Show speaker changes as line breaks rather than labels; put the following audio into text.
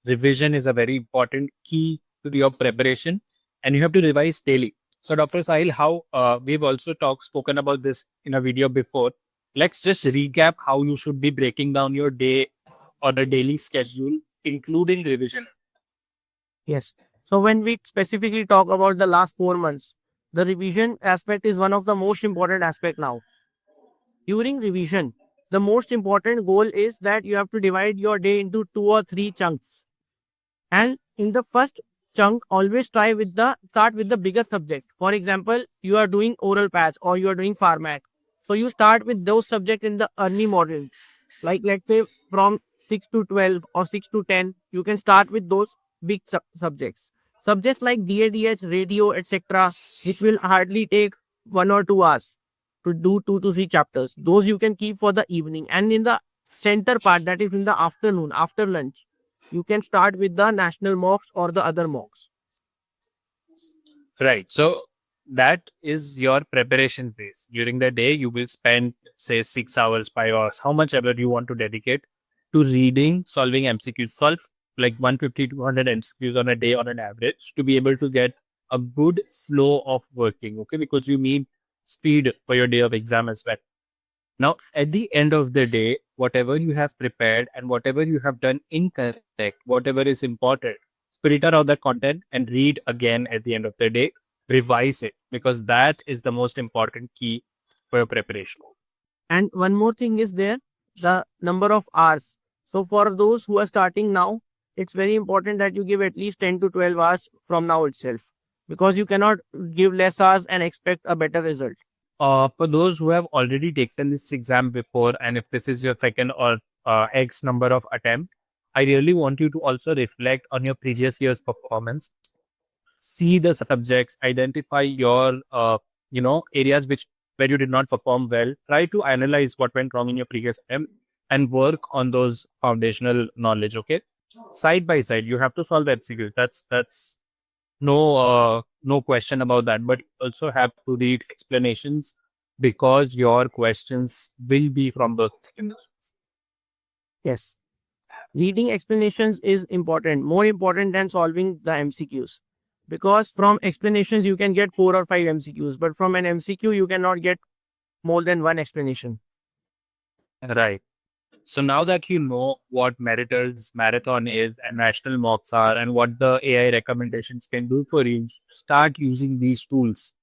revision is a very important key to your preparation, and you have to revise daily. So, Dr. Sahil, how we've also spoken about this in a video before. Let's just recap how you should be breaking down your day or a daily schedule, including revision.
Yes. So when we specifically talk about the last 4 months, the revision aspect is one of the most important aspect now. During revision, the most important goal is that you have to divide your day into 2 or 3 chunks. And in the first chunk, always try with the start with the bigger subject. For example, you are doing oral paths or you are doing pharmac. So you start with those subjects in the early morning. Like let's say from 6 to 12 or 6 to 10, you can start with those big subjects. Subjects like DADH, radio, etc., which will hardly take 1 or 2 hours to do 2 to 3 chapters. Those you can keep for the evening. And in the center part, that is in the afternoon, after lunch, you can start with the national mocks or the other mocks.
Right. So that is your preparation phase. During the day, you will spend, say, 6 hours, 5 hours, how much ever you want to dedicate to reading, solving MCQs, solve like 150, 200 MCQs on a day on an average to be able to get a good flow of working. Okay. Because you need speed for your day of exam as well. Now, at the end of the day, whatever you have prepared and whatever you have done incorrect, whatever is important, spirit out that content and read again at the end of the day, revise it because that is the most important key for your preparation.
And one more thing is there, the number of hours. So for those who are starting now, it's very important that you give at least 10 to 12 hours from now itself, because you cannot give less hours and expect a better result.
For those who have already taken this exam before, and if this is your second or X number of attempt, I really want you to also reflect on your previous year's performance, see the subjects, identify your areas which where you did not perform well. Try to analyze what went wrong in your previous attempt and work on those foundational knowledge. Okay, side by side, you have to solve MCQs. That's no question about that. But you also have to read explanations because your questions will be from the
Yes. Reading explanations is important, more important than solving the MCQs. Because from explanations, you can get 4 or 5 MCQs, but from an MCQ, you cannot get more than one explanation.
right. So now that you know what Meritor's marathon is and national mocks are and what the AI recommendations can do for you, start using these tools